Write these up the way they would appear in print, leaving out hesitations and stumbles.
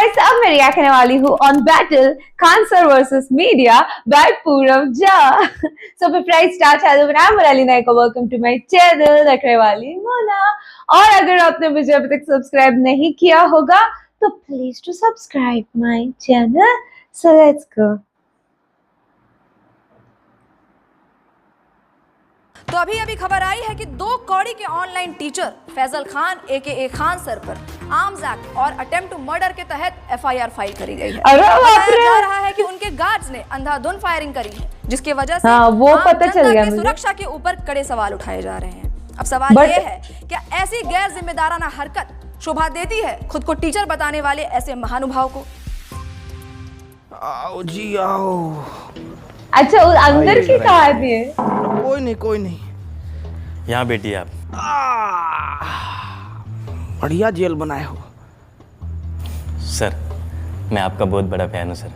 Guys, अब मैं react करने वाली हूँ on battle Khan sir versus media bye Purav Jha. So before I start, hello मैं मोनाली नायक, वेलकम टू माय चैनल देखने वाली मोना। और अगर आपने मुझे अभी तक सब्सक्राइब नहीं किया होगा तो please to subscribe my channel. So let's go. तो अभी खबर आई है कि 2 कौड़ी के online teacher Faizal Khan AK Khan sir पर आर्म्स एक्ट और अटेम्प्ट टू मर्डर के तहत एफआईआर फाइल करी गई है। बताया जा रहा है कि उनके गार्ड्स ने अंधाधुंध फायरिंग करी है, जिसकी वजह से वो पता चल गया मुझे। सुरक्षा के ऊपर कड़े सवाल उठाए जा रहे हैं। अब सवाल ये है कि ऐसी गैर जिम्मेदाराना हरकत शोभा देती है खुद को टीचर बताने वाले ऐसे महानुभाव को? आओ जी आओ। अच्छा, अंदर की कहानी है। कोई नहीं। यहाँ बैठिए आप। बढ़िया जेल बनाए हो सर। मैं आपका बहुत बड़ा फैन हूँ सर।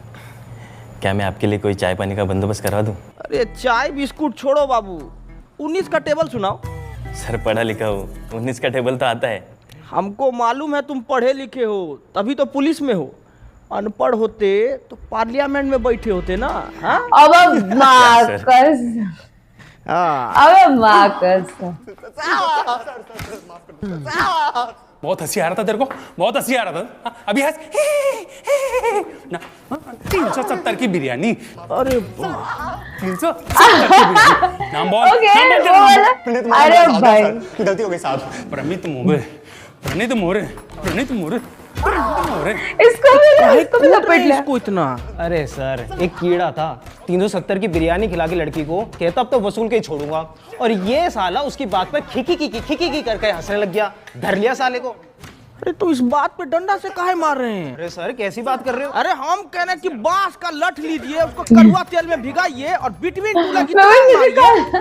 क्या मैं आपके लिए कोई चाय पानी का बंदोबस्त करवा दूँ? अरे चाय बिस्कुट छोड़ो बाबू, 19 का टेबल सुनाओ। सर पढ़ा लिखा हूँ, 19 का टेबल तो आता है। हमको मालूम है तुम पढ़े लिखे हो, तभी तो पुलिस में हो। अनपढ़ होते तो पार्लियामेंट में बैठे होते ना। हाँ? अब मार्कस, बहुत हंसी आ रहा था तेरे को, बहुत हंसी आ रहा था। अभी हंस ना। 370 की बिरयानी। अरे 370 की बिरयानी। नाम बोल। अरे भाई गलती हो गई साहब। प्रणीत मोरे। इसको भी लपेट लिया। इसको इतना। अरे सर, एक कीड़ा था 370 की बिरयानी खिला के लड़की को, कहता अब तो वसूल के ही छोड़ूंगा, और ये साला उसकी बात पर खिकी करके हंसने लग गया। धर लिया साले को। अरे तो इस बात पे डंडा से काहे मार रहे हैं? अरे सर कैसी बात कर रहे हो? अरे हम कह रहे हैं कि बांस का लठ लीजिए, उसको कड़वा तेल में भिगाइए और बिटवीन टू लगी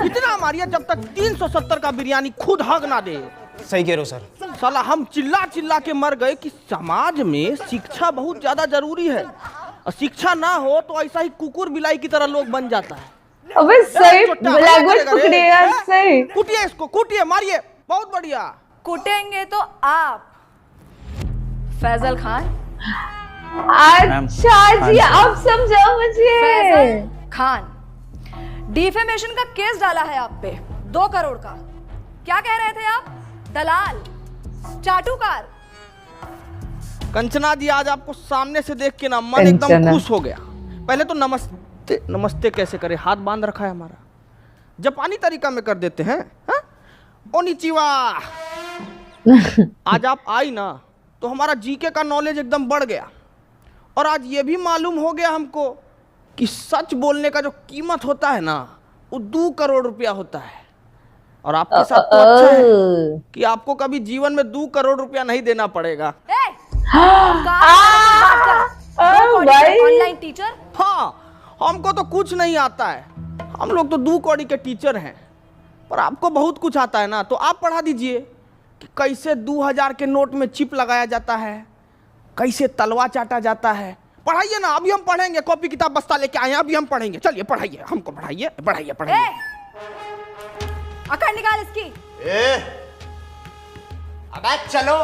इतना मारिए जब तक 370 का बिरयानी खुद हग ना दे। सही कह रहे हो सर। साला हम चिल्ला के मर गए कि समाज में शिक्षा बहुत ज्यादा जरूरी है, और शिक्षा ना हो तो ऐसा ही कुकुर बिलाई की तरह लोग बन जाता है। अबे सही लैंग्वेज पकड़िएगा। सही कूटिए इसको, कूटिए, मारिए। बहुत बढ़िया। कूटेंगे तो आप फैजल खान। अच्छा जी, अब समझा मुझे। फैजल खान डिफेमेशन का केस डाला है आप पे 2 करोड़ का। क्या कह रहे थे आप? दलाल, चाटुकार। कंचना जी, आज आपको सामने से देख के ना मन एकदम खुश हो गया। पहले तो नमस्ते कैसे करे, हाथ बांध रखा है हमारा। जापानी तरीका में कर देते हैं। हाँ? ओनिचिवा। आज आप आई ना तो हमारा जीके का नॉलेज एकदम बढ़ गया, और आज ये भी मालूम हो गया हमको कि सच बोलने का जो कीमत होता है ना वो 2 करोड़ रुपया होता है। और आपके साथ तो अच्छा है कि आपको कभी जीवन में 2 करोड़ रुपया नहीं देना पड़ेगा। Online teacher? हाँ, हमको तो कुछ नहीं आता है। हम लोग तो 2 कौड़ी के टीचर हैं, पर आपको बहुत कुछ आता है ना, तो आप पढ़ा दीजिए कि कैसे 2000 के नोट में चिप लगाया जाता है, कैसे तलवा चाटा जाता है। पढ़ाइए ना, अभी हम पढ़ेंगे। कॉपी किताब बस्ता लेके आए हैं, अभी हम पढ़ेंगे। चलिए पढ़ाइए, हमको पढ़ाइए। अकड़ निकाल इसकी। अबे चलो।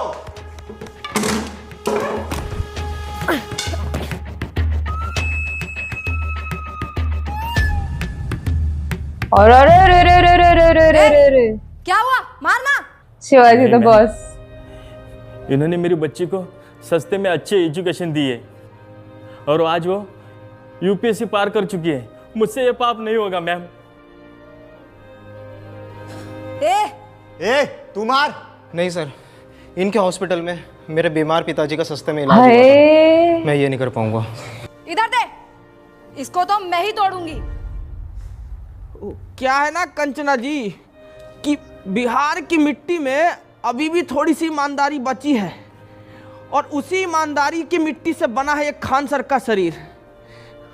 और अरे क्या हुआ? मारना। Shivaji the boss. इन्होंने मेरी बच्ची को सस्ते में अच्छी एजुकेशन दी है, और आज वो यूपीएससी पार कर चुकी है। मुझसे ये पाप नहीं होगा मैम। तू मार। नहीं सर, इनके हॉस्पिटल में मेरे बीमार पिताजी का सस्ते में इलाज हुआ था। मैं ये नहीं कर पाऊंगा। इधर दे, इसको तो मैं ही तोड़ूंगी। क्या है ना कंचना जी कि बिहार की मिट्टी में अभी भी थोड़ी सी ईमानदारी बची है, और उसी ईमानदारी की मिट्टी से बना है एक खान सर का शरीर।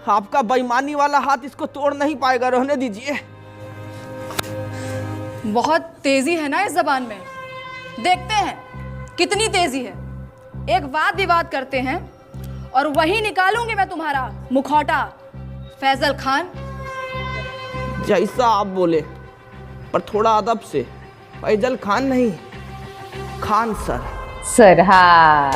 आपका बेईमानी वाला हाथ इसको तोड़ नहीं पाएगा, रहने दीजिए। बहुत तेजी है ना इस जबान में, देखते हैं कितनी तेजी है। एक वाद विवाद करते हैं और वही निकालूंगी मैं तुम्हारा मुखौटा। फैजल खान, जैसा आप बोले, पर थोड़ा अदब से। फैजल खान नहीं, खान सर। सर हाँ।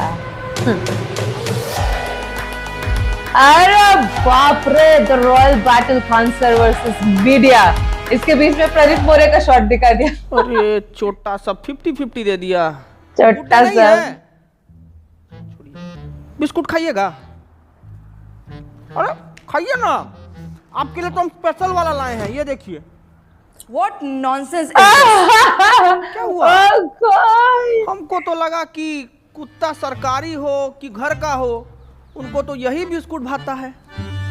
अरे बाप रे, the royal battle Khan sir versus media. इसके बीच में प्रदीप मोरे का शॉट दिखा दिया। अरे छोटा सा 50-50 दे दिया। छोटा नहीं सा। है। बिस्कुट खाइएगा? अरे खाइए ना, आपके लिए तो हम स्पेशल वाला लाए हैं, ये देखिए। What nonsense is क्या हुआ? Oh God! हमको तो लगा कि कुत्ता सरकारी हो कि घर का हो, उनको तो यही बिस्कुट भाता है।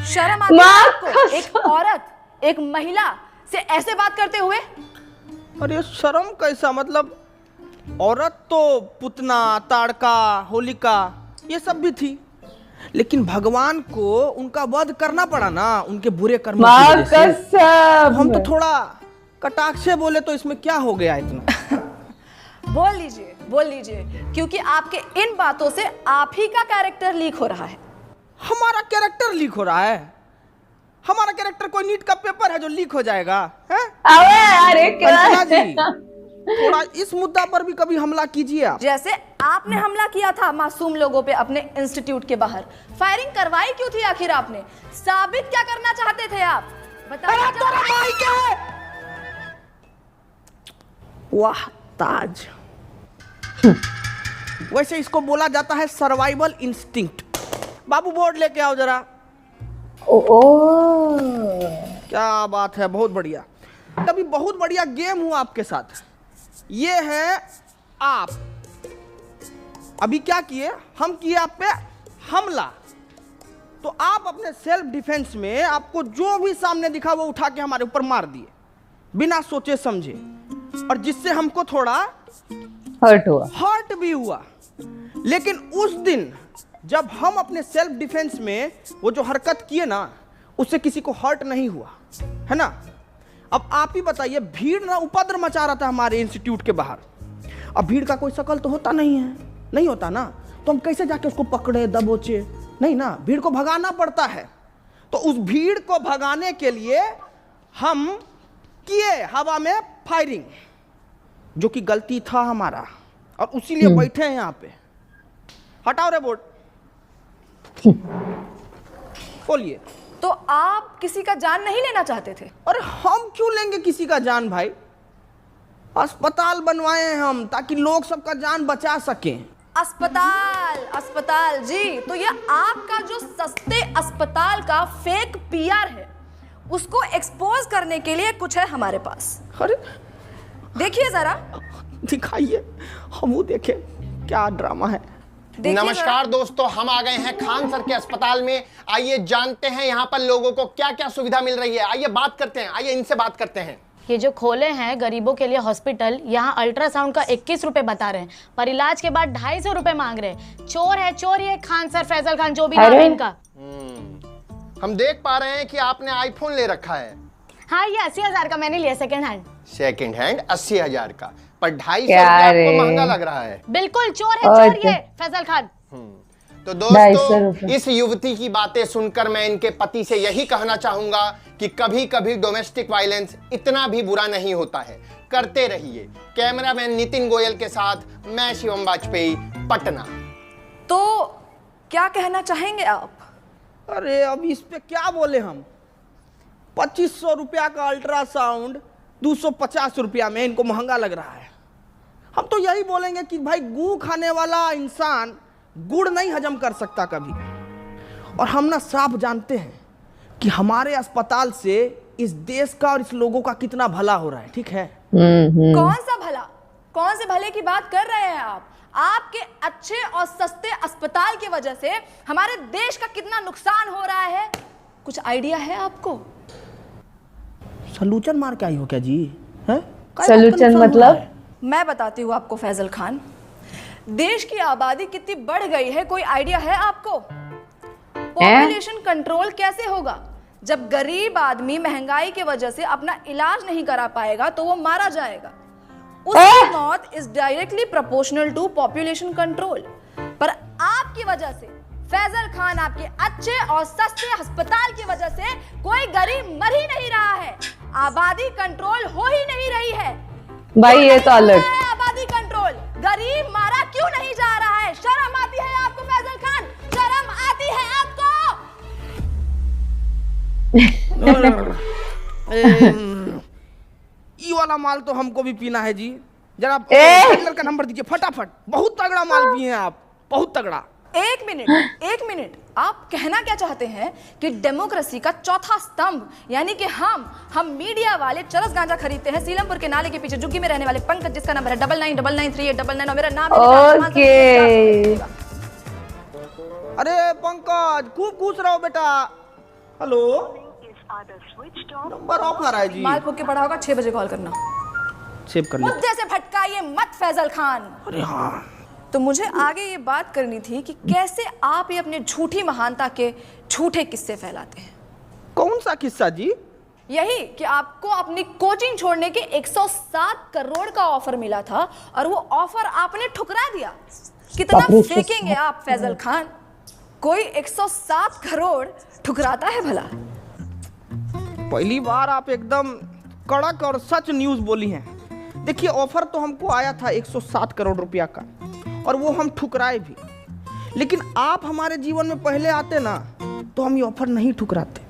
शर्म आती है माँ आपको? एक औरत, एक महिला से ऐसे बात करते हुए? अरे शर्म कैसा, मतलब औरत तो पुतना, ताड़का, होलिका ये सब भी थी, लेकिन भगवान को उनका वध करना पड़ा ना, उनके बुरे कर्मों की माँ वजह से। कसम। हम तो थोड़ा कटाक्ष से बोले तो इसमें क्या हो गया इतना। बोल लीजिए, क्योंकि आपके इन बातों से आप ही का कैरेक्टर लीक हो रहा है। हमारा कैरेक्टर लीक हो रहा है? हमारा कैरेक्टर कोई नीट का पेपर है जो लीक हो जाएगा? हैं? अरे अंजना जी, क्या? थोड़ा इस मुद्दा पर भी कभी हमला कीजिए आप। जैसे आपने हमला किया था मासूम लोगों पे अपने इंस्टीट्यूट के बाहर, फायरिंग करवाई क्यों थी आखिर आपने? साबित क्या करना चाहते थे आप? बताइए। वाह ताज। वैसे इसको बोला जाता है सर्वाइवल इंस्टिंक्ट। बाबू बोर्ड लेके आओ जरा। क्या बात है, बहुत बढ़िया। तभी बहुत बढ़िया गेम हुआ आपके साथ। ये है आप अभी क्या किए, हम किए आप पे हमला, तो आप अपने सेल्फ डिफेंस में आपको जो भी सामने दिखा वो उठा के हमारे ऊपर मार दिए बिना सोचे समझे, और जिससे हमको थोड़ा हर्ट भी हुआ। लेकिन उस दिन जब हम अपने सेल्फ डिफेंस में वो जो हरकत किए ना, उससे किसी को हर्ट नहीं हुआ, है ना। अब आप ही बताइए, भीड़ ना उपद्रव मचा रहा था हमारे इंस्टीट्यूट के बाहर। अब भीड़ का कोई शकल तो होता नहीं है, नहीं होता ना, तो हम कैसे जाके उसको पकड़े दबोचे? नहीं ना, भीड़ को भगाना पड़ता है। तो उस भीड़ को भगाने के लिए हम किए हवा में फायरिंग, जो कि गलती था हमारा, और उसीलिए बैठे हैं यहाँ पे। हटाओ रे बोर्ड, बोलिए। तो आप किसी का जान नहीं लेना चाहते थे? अरे हम क्यों लेंगे किसी का जान भाई? अस्पताल बनवाए हैं हम ताकि लोग सबका जान बचा सकें। अस्पताल जी, तो ये आपका जो सस्ते अस्पताल का फेक पीआर है, उसको एक्सपोज करने के लिए कुछ है हमारे पास। अरे देखिए जरा, दिखाइए, हम वो देखें क्या ड्रामा है। नमस्कार दोस्तों, हम आ गए हैं खान सर के अस्पताल में। आइए जानते हैं यहाँ पर लोगों को क्या क्या सुविधा मिल रही है। आइए बात करते हैं, आइए इनसे बात करते हैं। ये जो खोले हैं गरीबों के लिए हॉस्पिटल, यहाँ अल्ट्रासाउंड का 21 रुपए बता रहे हैं, पर इलाज के बाद 250 रुपए मांग रहे हैं। चोर है चोर, ये खान सर, फैजल खान, जो भी नाम है इनका। हम देख पा रहे हैं कि आपने आईफोन ले रखा है। हाँ, ये 80,000 का मैंने लिया, सेकंड हैंड। सेकंड हैंड 80,000 का, पर 250 आपको महंगा लग रहा है। बिल्कुल चोर है चोर, ये फैजल खान। तो दोस्तों, इस युवती की बातें सुनकर मैं इनके पति से यही कहना चाहूंगा कि कभी कभी डोमेस्टिक वायलेंस इतना भी बुरा नहीं होता है। करते रहिए। कैमरामैन नितिन गोयल के साथ मैं शिवम वाजपेयी, पटना। तो क्या कहना चाहेंगे आप? अरे अब इस पे क्या बोले हम? 2500 रुपया का अल्ट्रासाउंड 250 रुपया में इनको महंगा लग रहा है। हम तो यही बोलेंगे कि भाई, गू खाने वाला इंसान गुड़ नहीं हजम कर सकता कभी। और हम ना साफ जानते हैं कि हमारे अस्पताल से इस देश का और इस लोगों का कितना भला हो रहा है, ठीक है। कौन सा भला, कौन से भले की बात कर रहे हैं आप? आपके अच्छे और सस्ते अस्पताल की वजह से हमारे देश का कितना नुकसान हो रहा है, कुछ आइडिया है आपको? सलूचन मार के आई हो क्या जी? है सलूचन मतलब? मैं बताती हूँ आपको फैजल खान, देश की आबादी कितनी बढ़ गई है, कोई आइडिया है आपको? पॉपुलेशन कंट्रोल कैसे होगा? जब गरीब आदमी महंगाई की वजह से अपना इलाज नहीं करा पाएगा तो वो मारा जाएगा। उसकी मौत is directly proportional to population control. पर आपकी वजह से, फैजल खान, आपके अच्छे और सस्ते अस्पताल की वजह से कोई गरीब मर ही नहीं रहा है, आबादी कंट्रोल हो ही नहीं रही है। भाई ये तो अलग। आबादी कंट्रोल, गरीब मारा क्यों नहीं जा रहा है? शर्म आती है आपको फैजल खान? शर्म आती है आपको? ये वाला माल तो हमको भी पीना है जी। जरा डीलर का नंबर दीजिए फटाफट। बहुत तगड़ा माल पिए हैं आप, बहुत तगड़ा। एक मिनट, आप कहना क्या चाहते हैं कि डेमोक्रेसी का चौथा स्तंभ यानी कि हम मीडिया वाले चरस गांजा खरीदते हैं सीलमपुर के नाले के पीछे झुग्गी में रहने वाले पंकज, जिसका नंबर है 99993899 और मेरा नाम है। ओके अरे पंकज खूब खुश रहो बेटा। हेलो, नंबर ऑफ आ रहा है जी। माल फूक के पड़ा होगा, 6 बजे कॉल करना। सेव कर लेते। मुद्दे से भटकाइए मत फैजल खान। अरे हाँ, तो मुझे आगे ये बात करनी थी कि कैसे आप ये अपने झूठी महानता के झूठे किस्से फैलाते हैं। कौन सा किस्सा जी? यही कि आपको अपनी कोचिंग छोड़ने के 107 करोड़ का ऑफर मिला था और वो ऑफर आपने ठुकरा दिया। कितना फेंकेंगे आप फैजल खान? कोई 107 करोड़ ठुकराता है भला? पहली बार आप एकदम कड़क और सच न्यूज बोली हैं। देखिए, ऑफर तो हमको आया था 107 करोड़ रुपया का और वो हम ठुकराए भी, लेकिन आप हमारे जीवन में पहले आते ना तो हम ये ऑफर नहीं ठुकराते।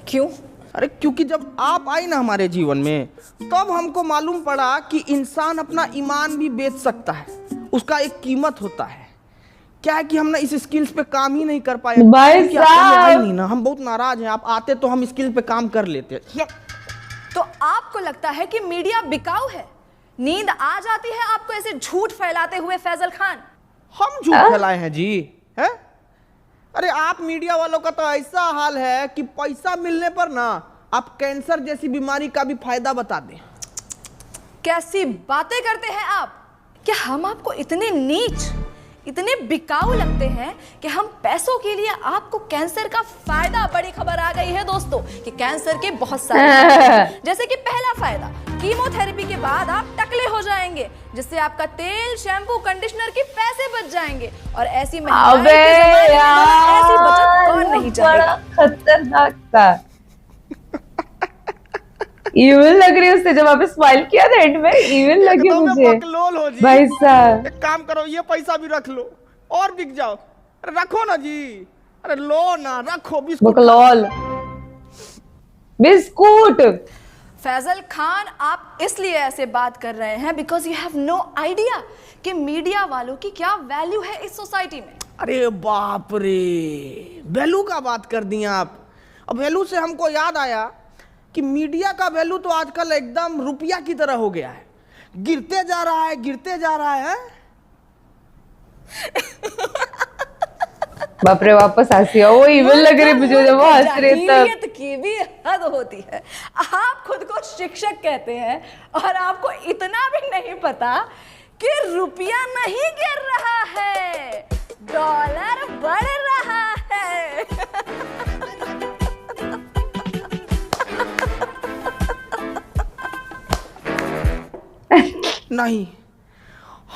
क्यों? अरे क्योंकि जब आप आई ना हमारे जीवन में तब हमको मालूम पड़ा कि इंसान अपना ईमान भी बेच सकता है, उसका एक कीमत होता है। क्या है कि हम ना इस स्किल्स पे काम ही नहीं कर पाए। भाई साहब नहीं ना, हम बहुत नाराज हैं। आप आते तो हम स्किल पे काम कर लेते। तो आपको लगता है कि मीडिया बिकाऊ है? नींद आ जाती है आपको ऐसे झूठ फैलाते हुए फैजल खान? हम झूठ फैलाए हैं जी? हैं? अरे आप मीडिया वालों का तो ऐसा हाल है कि पैसा मिलने पर ना आप कैंसर जैसी बीमारी का भी फायदा बता दें। कैसी बातें करते हैं आप? क्या हम आपको इतने नीच, इतने बिकाऊ लगते हैं कि हम पैसों के लिए आपको कैंसर का फायदा? बड़ी खबर आ गई है दोस्तों कि कैंसर के बहुत सारे फायदे, जैसे कि पहला फायदा, कीमोथेरेपी के बाद आप टकले हो जाएंगे, जिससे आपका तेल, शैम्पू, कंडीशनर के पैसे बच जाएंगे। और ऐसी महंगाई के ज़माने में ऐसी बचत कौन नहीं चाहेगा? खतरनाक था। इविल लग रही है उससे, जब आपने स्माइल किया था एंड में इविल लगी मुझे। हो जी। भाई साहब एक काम करो, ये पैसा भी रख लो और बिक जाओ। अरे रखो ना जी, अरे लो ना, रखो। बकलोल बिस्कुट। फैजल खान, आप इसलिए ऐसे बात कर रहे हैं because you have no idea कि मीडिया वालों की क्या वैल्यू है इस सोसाइटी में। अरे बाप रे, वैल्यू का बात कर दी आप। अब वैल्यू से हमको याद आया कि मीडिया का वैल्यू तो आजकल एकदम रुपया की तरह हो गया है, गिरते जा रहा है, गिरते जा रहा है। बाप रे, वापस हंसी। वो इविल लग रही मुझे जब वो हंस रहे तब। जाहिलियत की भी हद होती है। आप खुद को शिक्षक कहते हैं और आपको इतना भी नहीं पता कि रुपया नहीं गिर रहा है, डॉलर बढ़ रहा है। नहीं,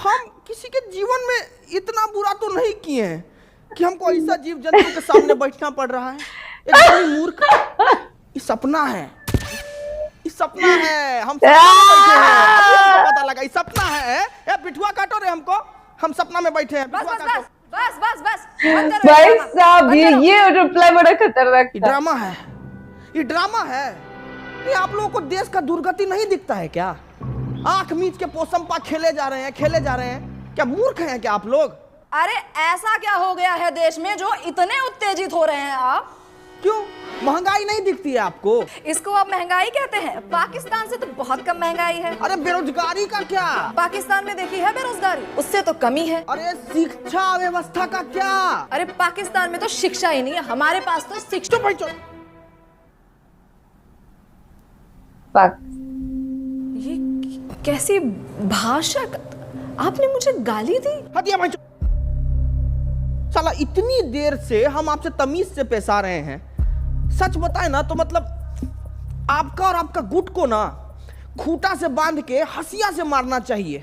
हम किसी के जीवन में इतना बुरा तो नहीं किए हैं कि हमको ऐसा जीव जंतु के सामने बैठना पड़ रहा है। एकदम मूर्ख। ये सपना है, ये सपना है। हम सपना में बैठे हैं, अभी हमको पता लगा ये सपना है। ए पिठुआ काटो रे हमको, हम सपना में बैठे हैं। बस पिठुआ बस काटो। बस बस बस बंद करो भाई ये ड्रामा, साहब बंद करो। ये रिप्लाई बड़ा खतरनाक ये था। ड्रामा है, ये ड्रामा है। ये आप लोगों को देश का दुर्गति नहीं दिखता है क्या? आंख मीच के पोसंपा खेले जा रहे हैं, खेले जा रहे हैं। क्या मूर्ख हैं क्या आप लोग? अरे ऐसा क्या हो गया है देश में जो इतने उत्तेजित हो रहे हैं आप? क्यों महंगाई नहीं दिखती है आपको? इसको आप महंगाई कहते हैं? पाकिस्तान से तो बहुत कम महंगाई है। अरे बेरोजगारी का क्या? पाकिस्तान में देखी है बेरोजगारी, उससे तो कमी है। अरे शिक्षा व्यवस्था का क्या? अरे पाकिस्तान में तो शिक्षा ही नहीं है, हमारे पास तो शिक्षा। ये कैसी भाषा? आपने मुझे गाली दी? हटिया भाई। साला इतनी देर से हम आपसे तमीज से पेश आ रहे हैं। सच बताए ना तो मतलब आपका और आपका गुट को ना खूंटा से बांध के हंसिया से मारना चाहिए।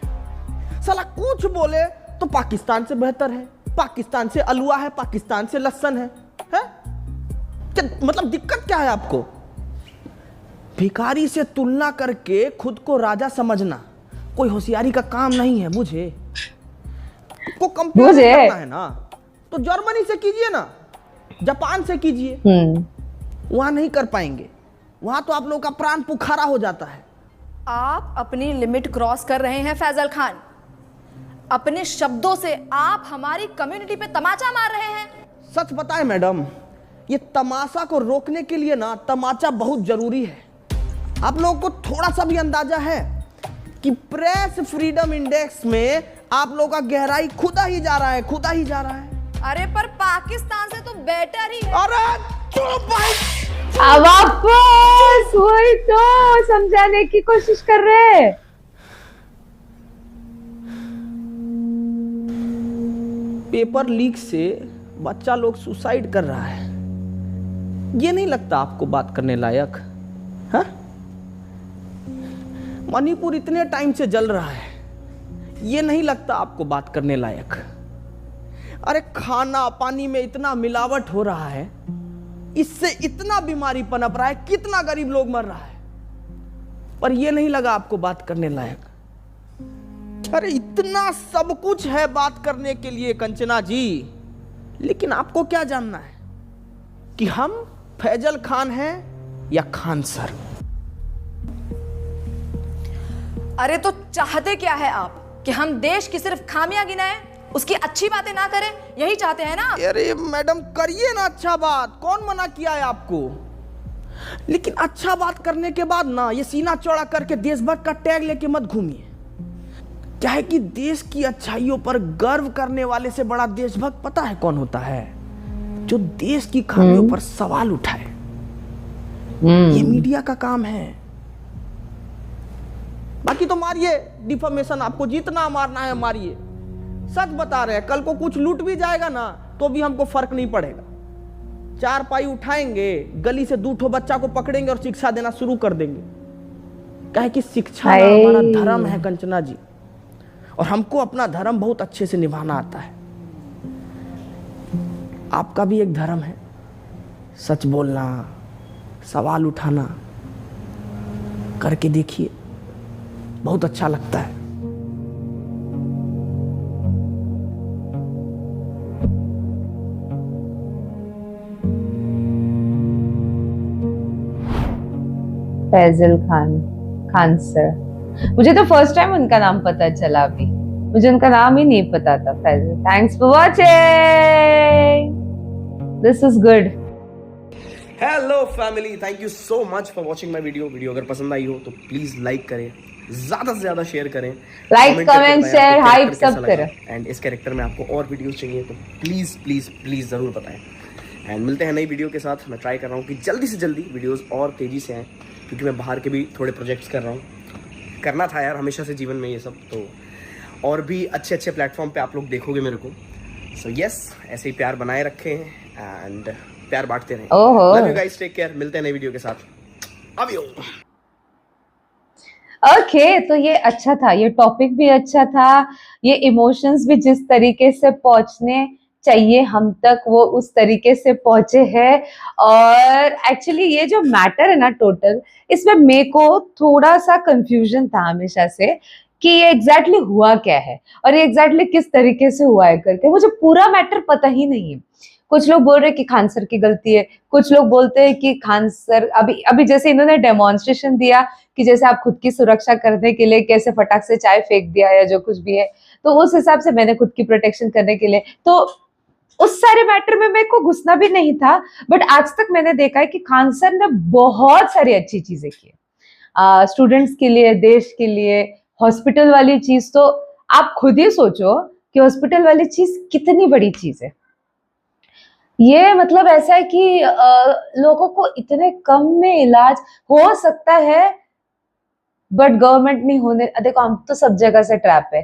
साला कुछ बोले तो पाकिस्तान से बेहतर है, पाकिस्तान से अलुआ है, पाकिस्तान से लहसुन है? क्या मतलब दिक्कत क्या है आपको? भिखारी से तुलना करके खुद को राजा समझना कोई होशियारी का काम नहीं है। मुझे को कंपेयर करना है ना तो जर्मनी से कीजिए ना, जापान से कीजिए। वहां नहीं कर पाएंगे, वहां तो आप लोगों का प्राण पुखारा हो जाता है। आप अपनी लिमिट क्रॉस कर रहे हैं फैजल खान। अपने शब्दों से आप हमारी कम्युनिटी पे तमाचा मार रहे हैं। सच बताएं मैडम, ये तमाशा को रोकने के लिए ना तमाचा बहुत जरूरी है। आप लोगों को थोड़ा सा भी अंदाजा है कि प्रेस फ्रीडम इंडेक्स में आप लोगों का गहराई खुदा ही जा रहा है, खुदा ही जा रहा है। अरे पर पाकिस्तान से तो बेटर ही है। अरे चुप भाई, अब वापस वही तो समझाने की कोशिश कर रहे हैं। पेपर लीक से बच्चा लोग सुसाइड कर रहा है, ये नहीं लगता आपको बात करने लायक? हाँ, मणिपुर इतने टाइम से जल रहा है, ये नहीं लगता आपको बात करने लायक? अरे खाना पानी में इतना मिलावट हो रहा है, इससे इतना बीमारी पनप रहा है, कितना गरीब लोग मर रहा है, पर यह नहीं लगा आपको बात करने लायक? अरे इतना सब कुछ है बात करने के लिए कंचना जी, लेकिन आपको क्या जानना है कि हम फैजल खान हैं या खान सर? अरे तो चाहते क्या है आप कि हम देश की सिर्फ खामियां गिनाएं, उसकी अच्छी बातें ना करें? यही चाहते हैं ना? अरे मैडम करिए ना अच्छा बात, कौन मना किया है आपको? लेकिन अच्छा बात करने के बाद ना ये सीना चौड़ा करके देशभक्त का टैग लेके मत घूमिए। क्या है कि देश की अच्छाइयों पर गर्व करने वाले से बड़ा देशभक्त पता है कौन होता है? जो देश की खामियों पर सवाल उठाए। ये मीडिया का काम है। बाकी तो मारिए डिफॉर्मेशन, आपको जितना मारना है मारिए। सच बता रहे हैं, कल को कुछ लूट भी जाएगा ना तो भी हमको फर्क नहीं पड़ेगा। 4 पाई उठाएंगे, गली से 2 बच्चा को पकड़ेंगे और शिक्षा देना शुरू कर देंगे। क्या है कि शिक्षा हमारा धर्म है कंचना जी, और हमको अपना धर्म बहुत अच्छे से निभाना आता है। आपका भी एक धर्म है, सच बोलना, सवाल उठाना। करके देखिए, बहुत अच्छा लगता है। फैजल खान, खान सर, मुझे तो फर्स्ट टाइम उनका नाम पता चला। अभी मुझे उनका नाम ही नहीं पता था, Faizal. Thanks for watching, this is good. Hello family, thank you so much for watching my video. अगर पसंद आई हो तो प्लीज लाइक करें, ज्यादा से ज्यादा शेयर करें, लाइक कमेंट शेयर हाइप सब करें। एंड इस कैरेक्टर में आपको और वीडियोस चाहिए तो प्लीज प्लीज प्लीज जरूर बताएं। एंड मिलते हैं नई वीडियो के साथ। मैं ट्राई कर रहा हूँ कि जल्दी से जल्दी वीडियोस और तेजी से आएँ, क्योंकि मैं बाहर के भी थोड़े प्रोजेक्ट्स कर रहा हूँ। करना था यार हमेशा से जीवन में ये सब, तो और भी अच्छे अच्छे प्लेटफॉर्म पे आप लोग देखोगे मेरे को। सो यस, ऐसे ही प्यार बनाए रखें एंड प्यार बांटते रहें। Love you guys, take care. मिलते हैं नई वीडियो के साथ। अभी ओके, तो ये अच्छा था, ये टॉपिक भी अच्छा था, ये इमोशंस भी जिस तरीके से पहुंचने चाहिए हम तक वो उस तरीके से पहुंचे हैं। और एक्चुअली ये जो मैटर है ना टोटल, इसमें मेरे को थोड़ा सा कंफ्यूजन था हमेशा से कि ये एग्जैक्टली हुआ क्या है और ये एग्जैक्टली किस तरीके से हुआ है करके। मुझे पूरा मैटर पता ही नहीं है। कुछ लोग बोल रहे हैं कि खान सर की गलती है, कुछ लोग बोलते हैं कि खान सर अभी जैसे इन्होंने डेमोन्स्ट्रेशन दिया कि जैसे आप खुद की सुरक्षा करने के लिए कैसे फटाक से चाय फेंक दिया या जो कुछ भी है, तो उस हिसाब से मैंने खुद की प्रोटेक्शन करने के लिए, तो उस सारे मैटर में मेरे को घुसना भी नहीं था। बट आज तक मैंने देखा है कि खान सर ने बहुत सारी अच्छी चीजें की, स्टूडेंट्स के लिए, देश के लिए। हॉस्पिटल वाली चीज तो आप खुद ही सोचो कि हॉस्पिटल वाली चीज कितनी बड़ी चीज है। ये मतलब ऐसा है कि लोगों को इतने कम में इलाज हो सकता है, बट गवर्नमेंट नहीं होने। देखो हम तो सब जगह से ट्रैप है,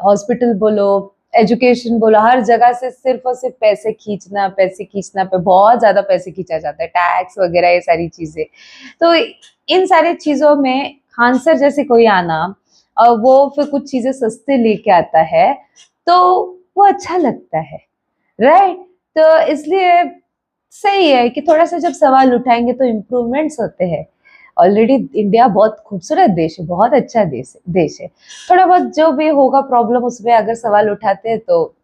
हॉस्पिटल बोलो, एजुकेशन बोलो, हर जगह से सिर्फ और सिर्फ पैसे खींचना पे बहुत ज्यादा पैसे खींचा जाता है, टैक्स वगैरह ये सारी चीजें। तो इन सारी चीजों में खान सर जैसे कोई आना और वो फिर कुछ चीजें सस्ते लेके आता है तो वो अच्छा लगता है, राइट? तो इसलिए सही है कि थोड़ा सा जब सवाल उठाएंगे तो इम्प्रूवमेंट्स होते हैं। ऑलरेडी इंडिया बहुत खूबसूरत देश है, बहुत अच्छा देश है। थोड़ा बहुत जो भी होगा प्रॉब्लम उसमें अगर सवाल उठाते हैं तो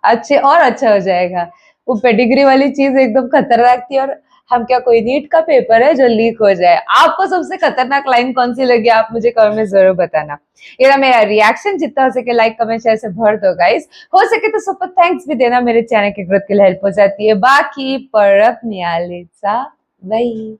अच्छे और अच्छा हो जाएगा। वो पेडिग्री वाली चीज एकदम खतरनाक थी और हम क्या कोई नीट का पेपर है जो लीक हो जाए? आपको सबसे खतरनाक लाइन कौन सी लगी आप मुझे कमेंट में जरूर बताना। ये रहा मेरा रिएक्शन, जितना हो सके लाइक कमेंट शेयर से भर दो गाइस। हो सके तो सुपर थैंक्स भी देना, मेरे चैनल की ग्रोथ के लिए हेल्प हो जाती है। बाकी परत नियालेचा बाय।